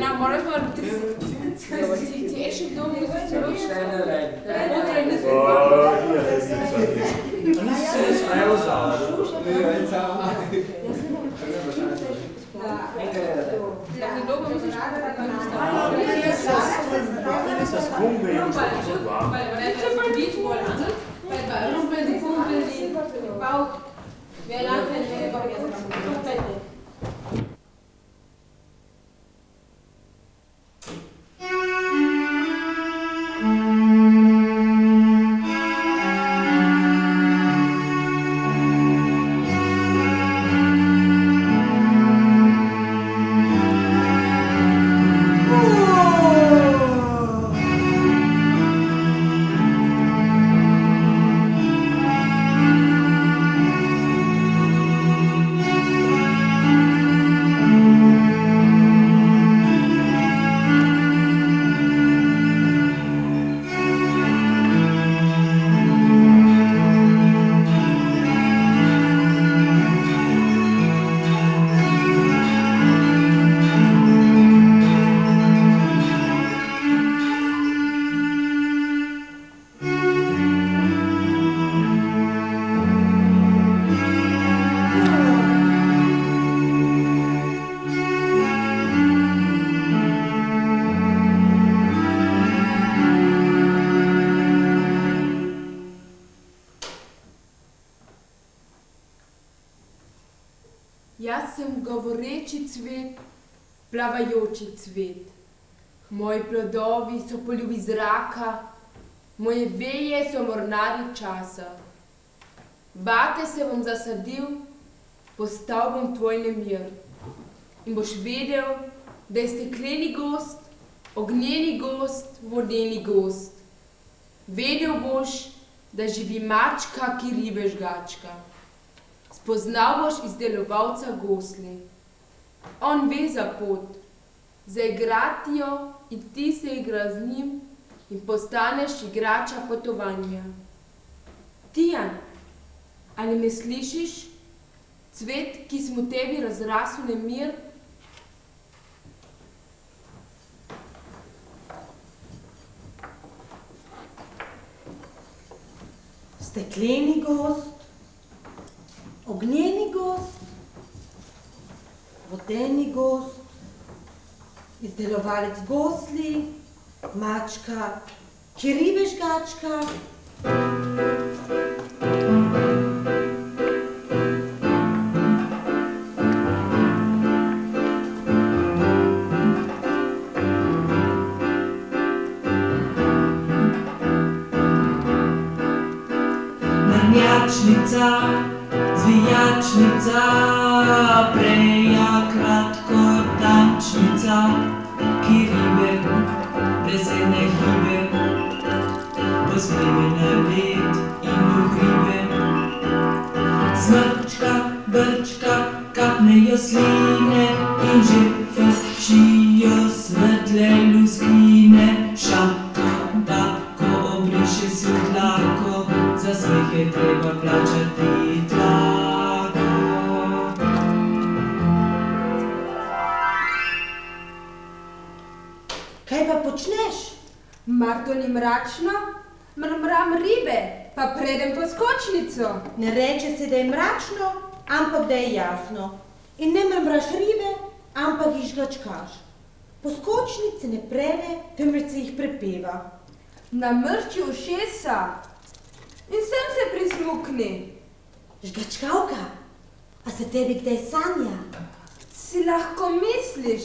Na, moraš malo ti je še kdo, mi se celo Jaz sem govoreči cvet, plavajoči cvet. Moji plodovi so poljubi zraka, moje veje so mornari časa. Vate se bom zasadil, postal bom tvoj nemir. In boš vedel, da je stekleni gozd, ognjeni gozd, vodeni gozd. Vedel boš, da živi mačka, ki ribe žgačka. Spoznal boš izdelovalca gosli. On ve za pot, zaigrati jo in ti se igra z njim in postaneš igrača potovanja. Tijan, ali me slišiš? Cvet, ki smo tebi razrasel nemir? Stekleni gozd, ognjeni gozd, vodeni gozd, izdelovalec gosli, mačka, ki ribe žgačka. Mrnjačnica, zvijačnica, preja kratko tančnica, ki ribe, besedne hibe, pospreme na led in v hribe. Smrčka, brčka, kapnejo sline in že frčijo svetle luskine. Šato, tako obriše svetlako, za smeh je treba plačati drago. Kaj pa počneš? Mar to ni mračno? Mrmram ribe, pa predem po skočnico. Ne reče se, da je mračno, ampak da je jasno. In ne mrmraš ribe, ampak jih žgačkaš. Po skočnici ne prede, temveč se jih prepeva. Namršči ušesa in sem se prismukni. Žgačkavka, a se tebi kdaj sanja? Si lahko misliš?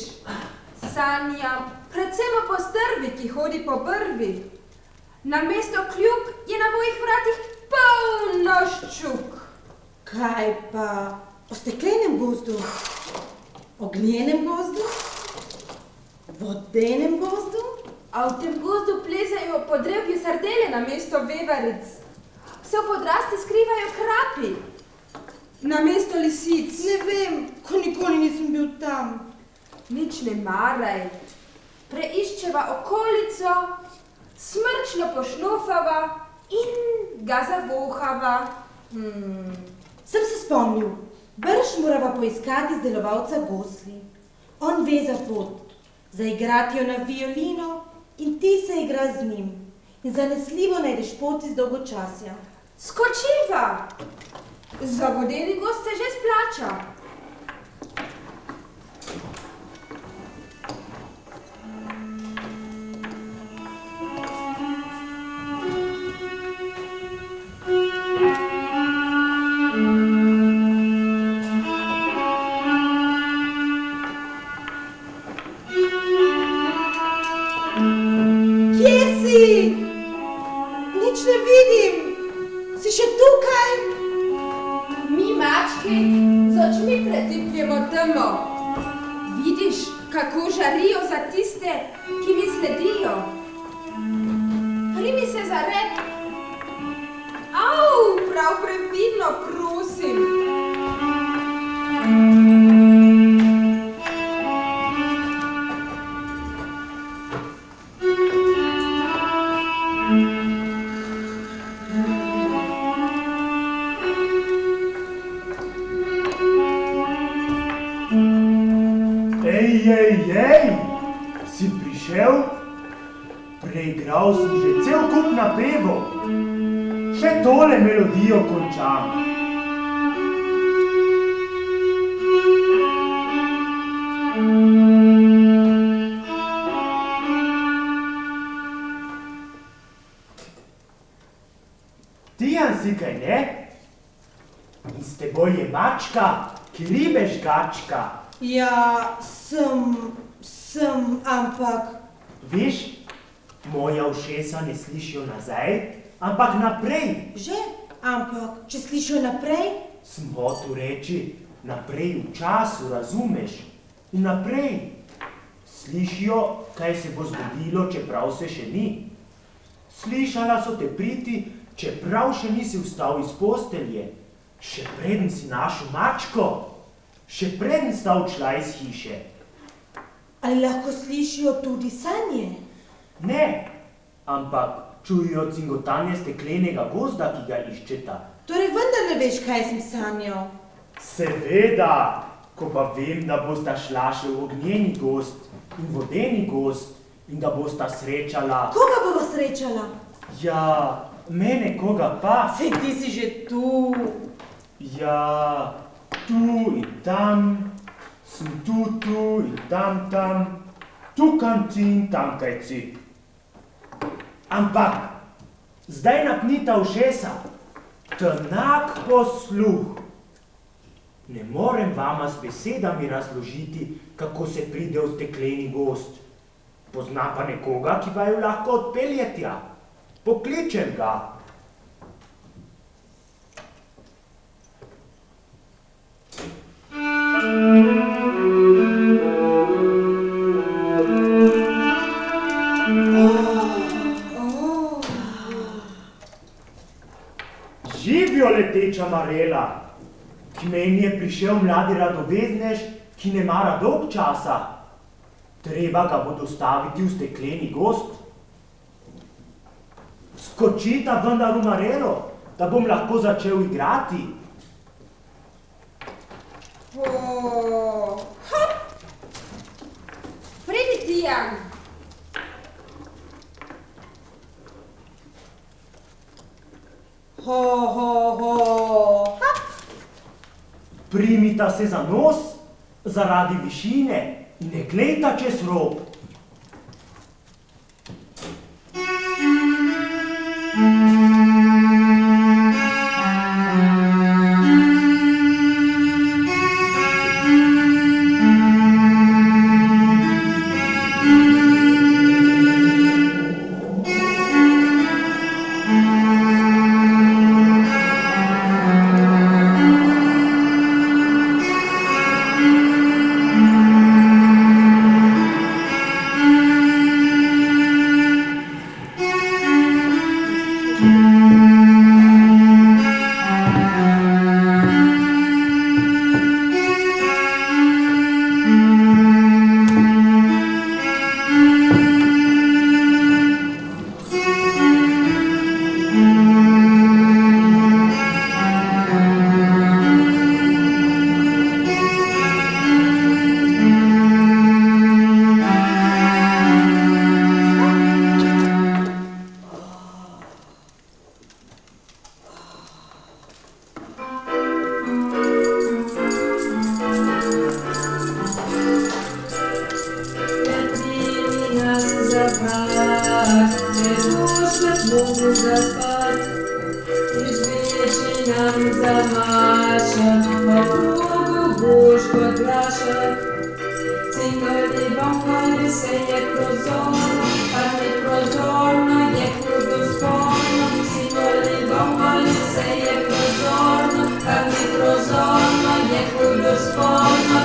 Sanjam, predvsem o postrvi, ki hodi po brvi. Namesto kljuk je na mojih vratih polno ščuk. Kaj pa o steklenem gozdu, ognjenem gozdu, vodenem gozdu? A v tem gozdu plezajo po drevju sardele namesto vevaric. Se v podrasti skrivajo krapi namesto lisic. Ne vem, ko nikoli nisem bil tam. Nič ne maraj. Preiščeva okolico, smrčno pošnofava in ga zavohava. Sem se spomnil, brž morava poiskati izdelovalca gosli. On ve za pot. Zaigrati jo na violino in ti se igra z njim. In zanesljivo najdeš pot iz dolgočasja. Skočiva! Za vodeni gost se že splača. Kje si? Nič ne vidim. Si še tukaj? Mi, mački, z očmi pretipljamo temo. Vidiš, kako žarijo za tiste, ki mi sledijo. Primi se za red. Au, prav previdno, prosim. Ej, si prišel? Preigral sem že cel kup napevov. Še tole melodijo končam. Tijan si kaj, ne? In s teboj je mačka, ki ribe žgačka. Ja, sem, ampak... Veš, moja ušesa ne slišijo nazaj, ampak naprej. Že, ampak, če slišijo naprej? Sem hotel reči, naprej v času, razumeš? In naprej. Slišijo, kaj se bo zgodilo, čeprav se še ni. Slišala so te priti, čeprav še nisi vstal iz postelje. Še preden si našel mačko. Še preden sta odšla iz hiše. Ali lahko slišijo tudi sanje? Ne, ampak čujejo cingotanje steklenega gozda, ki ga iščeta. Torej vendar ne veš, kaj sem sanjal. Seveda, ko pa vem, da bosta šla še v ognjeni gozd in vodeni gozd in da bosta srečala... Koga bova srečala? Ja, mene koga pa? Sej ti si že tu. Ja... Tu in tam, sem tu in tam, tukaj ci in tamkaj ci. Ampak, zdaj napnita ušesa, tanak posluh. Ne morem vama s besedami razložiti, kako se pride v stekleni gozd. Pozna pa nekoga, ki vaju lahko odpelje tja. Pokličem ga. Živijo, leteča Marela, k meni je prišel mladi radovednež, ki ne mara dolg časa. Treba ga bo dostaviti v stekleni gozd. Skočita vendar v Marelo, da bom lahko začel igrati. Hop! Pridi, Tijan! Ho, hop! Primita se za nos zaradi višine in ne glejta čez rob. boš podrašek. Cingoli bonkoli se je prozorno, kar ni prozorno, je hudo sporno. Cingoli bonkoli se je prozorno, kar ni prozorno, je hudo sporno.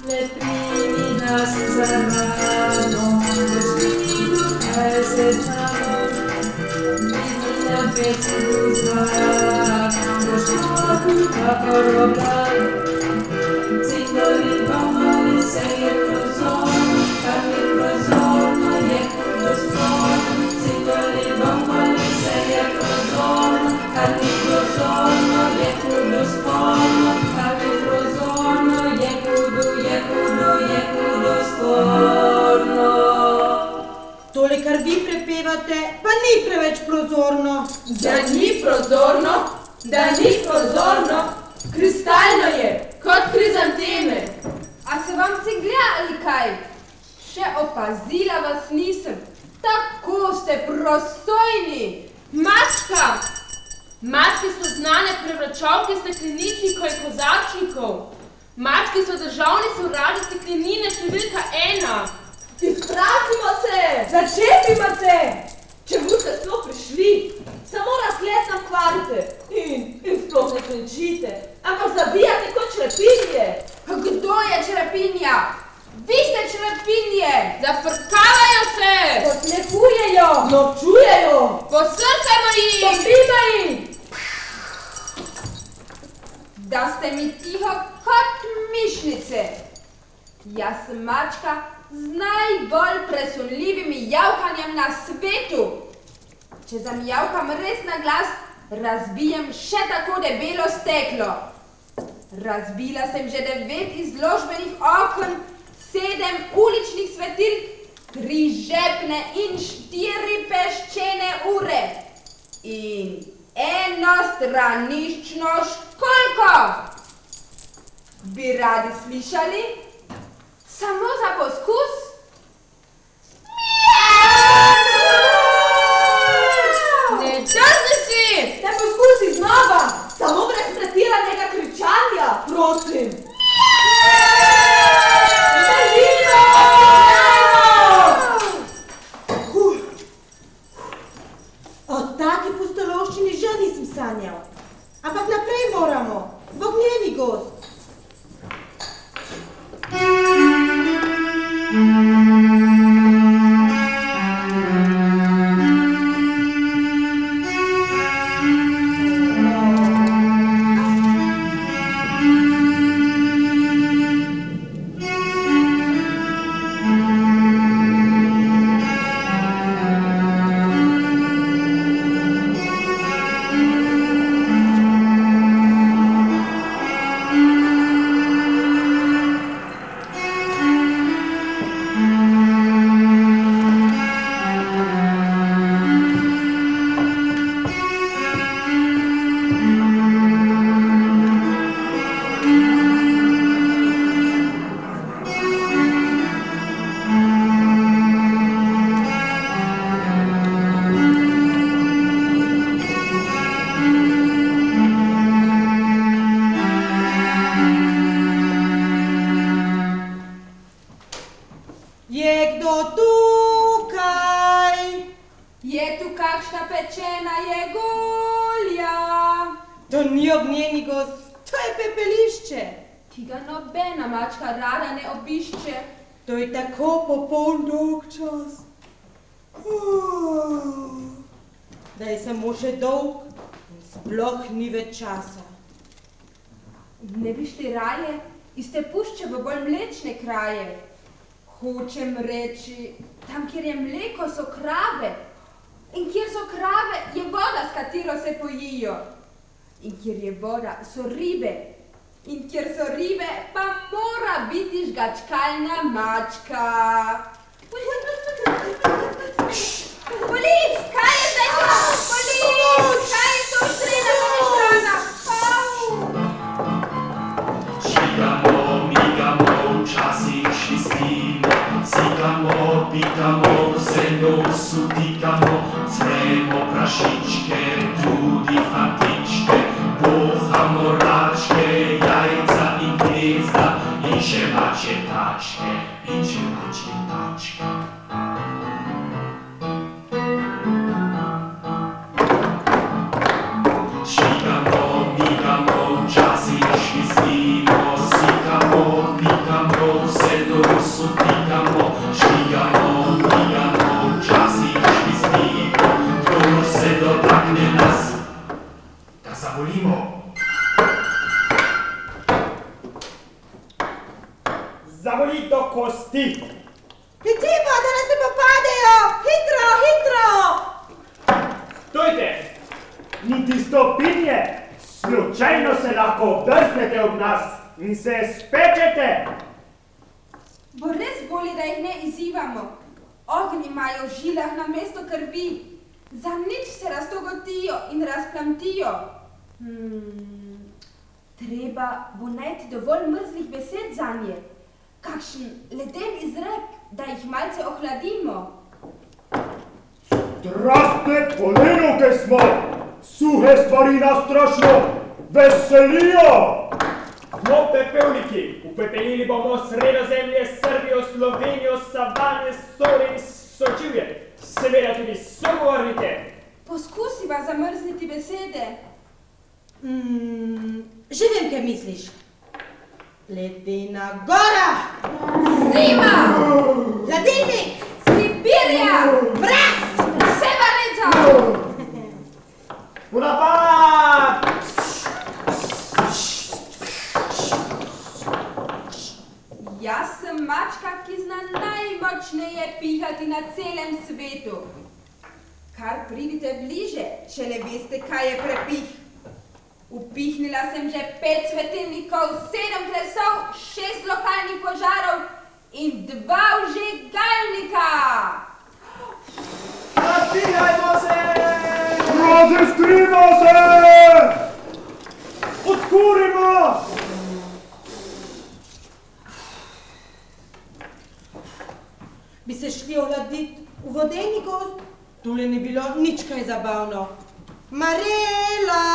Le primi nas za rano, boš videl, kaj se znamo. Na pesku zrak, boš hodil kakor oblak. Cingoli bonkoli se je prozorno, kar ni prozorno, je hudo sporno. Cingoli bonkoli se je prozorno, kar ni prozorno, je hudo sporno. Kar ni prozorno, je hudo sporno. Tole, kar vi prepevate, pa ni preveč prozorno. Da ni prozorno, da ni prozorno, kristalno je, kot krizanteme. A se vam ciglja ali kaj? Še opazila vas nisem, tako ste prosojni. Mačka! Mačke so znane prevračalke stekleničnikov in kozarčnikov. Mačke so državni sovražnik steklenine številka 1. Izprasimo se! Začepimo se! Če boste sploh prišli, samo razgled nam kvarite in sploh ne krenčite, ampak zavijate kot črepinje. Kdo je črepinja? Vi ste črepinje! Zafrkavajo se! Posmehujejo! Norčujejo! Posrkajmo jih! Popima jih! Da ste mi tiho kot mišnice. Jaz sem mačka z najbolj presunljivimi javkanjem na svetu. Če zamijavkam res na glas, razbijem še tako debelo steklo. Razbila sem že 9 izložbenih okn, 7 uličnih svetilk, 3 žepne in 4 peščene ure. In enostranično školjko. Bi radi slišali? Samo za poskus? Ne drži si! Ne poskusi znova! Samo brez pretiranega kričanja, prosim! Želimo! O taki pustolovščini že nisem sanjal. Ampak naprej moramo, v ognjeni gozd. To ni ognjeni gozd, to je pepelišče. Ki ga nobena mačka rada ne obišče. To je tako popoln dolg čas. Da je samo še dolg in sploh ni več časa. Ne bi šli raje iz te pušče v bolj mlečne kraje. Hočem reči, tam, kjer je mleko, so krave. In kjer so krave, je voda, s katero se pojijo. In kjer je voda, so ribe. In kjer so ribe, pa mora biti žgačkalna mačka. Polic, kaj je zdaj to? Polic, kaj je to sreda strana? Žigamo, migamo, včasih švistimo, sikamo, pikamo, se nosu tikamo, cvremo prašičke, tudi fantičke, imamo račke, jajca in gnezda, in še mačje tačke, in še mačje tačke. Švigamo, migamo, včasih švistimo, sikamo, pikamo, vse do rusu pikamo. Švigamo, migamo, včasih švistimo, kdor se dotakne nas, da zabolimo. Zaboli do kosti. Hitimo, da nas ne popadejo! Hitro, hitro! Stojte! Niti stopinje! Slučajno se lahko obdrznete ob nas in se spečete! Bo res bolje, da jih ne izzivamo. Ogenj imajo v žilah namesto krvi. Za nič se raztogotijo in razplamtijo. Treba bo najti dovolj mrzlih besed zanje. Kakšen leden izrek, da jih malce ohladimo. Strastne polenovke smo! Suhe stvari nas strašno veselijo! Smo pepelniki, upepelili bomo Sredozemlje, Srbijo, Slovenijo, Savane, Sole in Sočivje. Seveda tudi sogovornike. Poskusiva zamrzniti besede. Že vem, kaj misliš. Ledena gora! Zima! Hladilnik! Sibirija! Mraz! Severnica! V napad! Jaz sem mačka, ki zna najmočneje pihati na celem svetu. Kar pridite bliže, če ne veste, kaj je prepih. Upihnila sem že 5 svetilnikov, 7 klesov, 6 lokalnih požarov in 2 vžigalnika. Razbijajmo se! Razestrimo se! Odkurimo! Bi se šli ohladiti v vodeni gozd? Tule ni bilo nič kaj zabavno. Marela!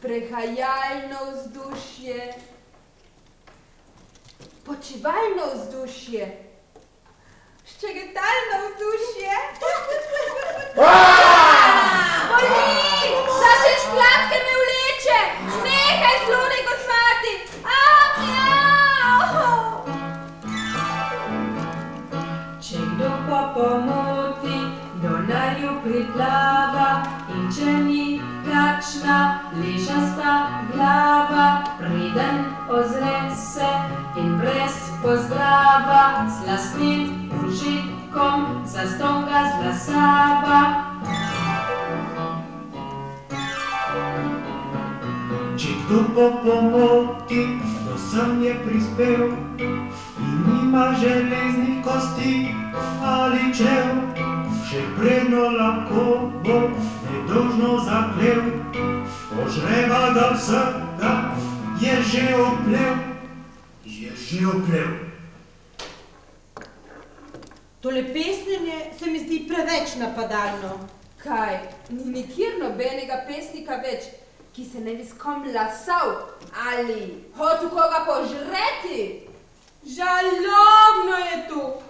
Sprehajalno vzdušje, počivalno vzdušje, ščegetalno vzdušje. Boli! Naše skladke me vleče! Nehaj, slone kosmati! Če kdo pa pomoti, donarju priplava in če ni kakšna ližasta glava, priden ozre se in brez pozdrava z lastnim užitkom zastonj ga zglasava. Če kdo pa pomoti, do sem je prispel in nima železnih kosti ali čev, še predno lahko bo nedolžno zaklel, požreva ga vsega, je že oplel, Tole pesnjenje se mi zdi preveč napadalno. Kaj, ni nikjer nobenega pesnika več, ki se ne bi s kom lasal ali hotel koga požreti? Žalobno je to.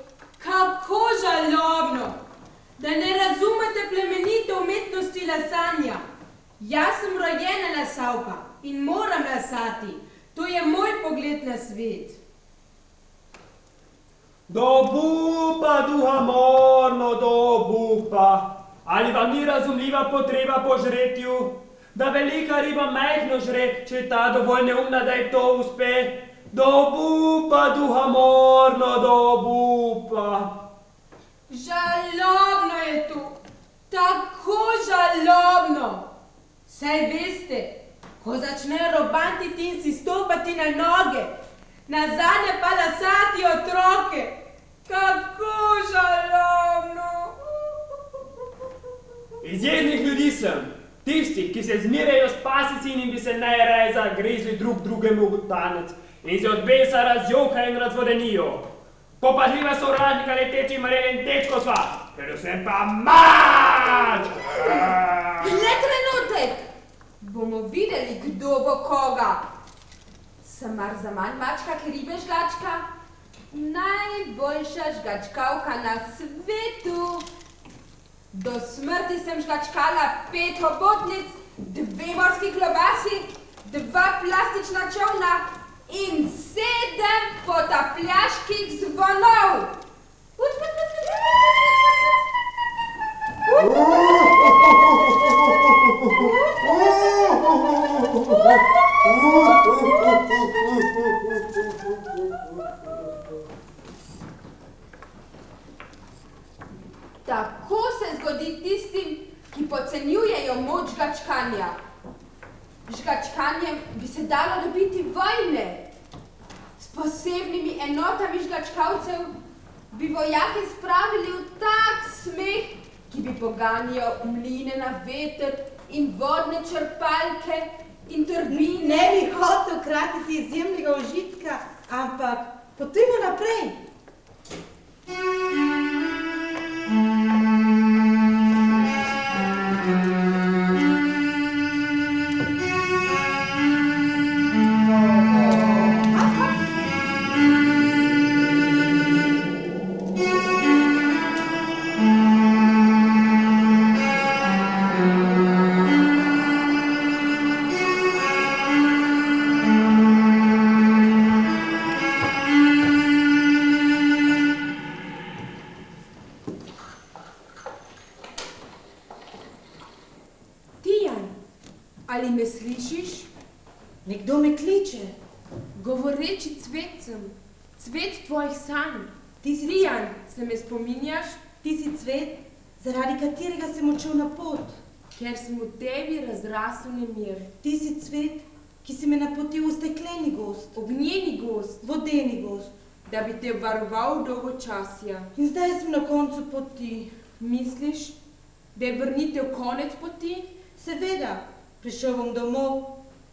savka in moram lasati. To je moj pogled na svet. Do bupa, duha morno, do bupa. Ali vam ni razumljiva potreba po žretju? Da velika riba majhno žre, če je ta dovolj neumna, da ji to uspe? Do bupa, duha morno, do bupa. Žalobno je to, tako žalobno. Saj veste, ko začne robantiti in si stopati na noge, nazadnje pa lasati otroke. Kako žalobno. Izjeznih ljudi sem, tistih, ki se zmerjajo s pasici in bi se najraje zagrizli drug drugemu v tanec in se od besa razjokajo in razvodenijo. Popadljiva sovražnika leteči Marjana in dečko sva, predvsem pa mač! Le trenutek! Bomo videli, kdo bo koga. Sem mar zaman mačka, ki ribe žgačka? Najboljša žgačkavka na svetu. Do smrti sem žgačkala 5 hobotnic, 2 morski klobasi, 2 plastična čovna in 7 potapljaških zvonov. Tako se zgodi tistim, ki podcenjujejo moč žgačkanja. Žgačkanjem bi se dalo dobiti vojne. S posebnimi enotami žgačkavcev bi vojake spravili v tak smeh, ki bi poganjal mline na veter in vodne črpalke in turbine. Ne bi hotel kratiti izjemnega užitka, ampak potujmo naprej. Ali me slišiš? Nekdo me kliče. Govoreči cvet sem, cvet tvojih sanj. Ti si Dijan, se me spominjaš? Ti si cvet, zaradi katerega sem odšel na pot. Ker sem v tebi razrasel nemir. Ti si cvet, ki si me napotil v stekleni gozd, Ognjeni gozd, vodeni gozd. da bi te varoval dolgočasja. In zdaj sem na koncu poti. Misliš, da je vrnitev konec poti? Seveda, prišel bom domov,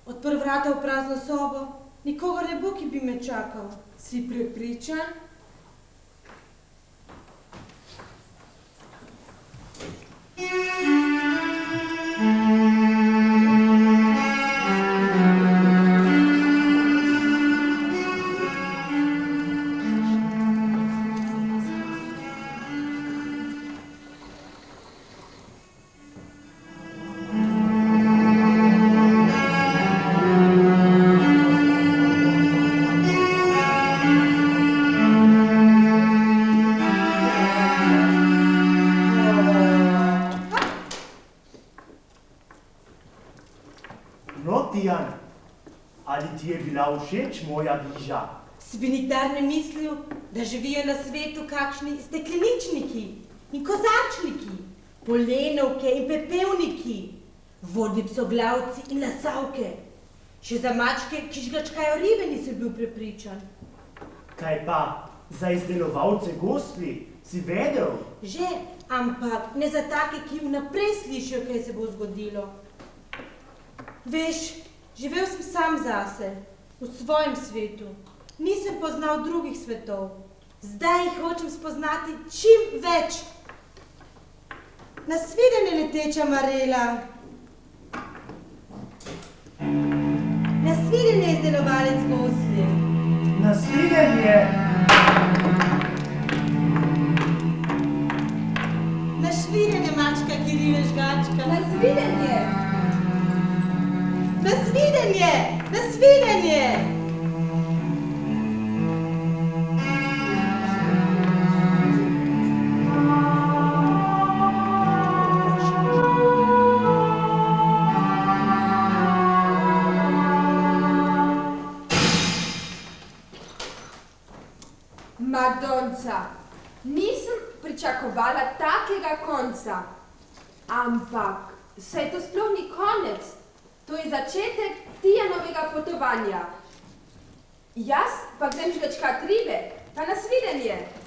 odprl vrata v prazno sobo, nikogar ne bo, ki bi me čakal. Si prepričan? Všeč moja viža. Si bi nikdar ne mislil, da živijo na svetu kakšni stekleničniki in kozarčniki, polenovke in pepevniki, vodni psoglavci in lasavke. Še za mačke, ki žgačkajo ribe, nisem bil prepričan. Kaj pa, za izdelovalce gostli, si vedel? Že, ampak ne za take, ki vnaprej slišijo, kaj se bo zgodilo. Veš, živel sem sam zase. V svojem svetu. Nisem poznal drugih svetov. Zdaj jih hočem spoznati čim več. Nasvidenje, leteča Marela. Nasvidenje, izdelovalec gosli. Nasvidenje. Nasvidenje, mačka, ki rive žgačka. Nasvidenje. Nasvidenje. nasvidenje! Madonca, nisem pričakovala takega konca. Ampak, saj to sploh ni konec. To je začetek Tijanovega potovanja. Jaz pa grem žvečkat ribe, pa nasvidenje.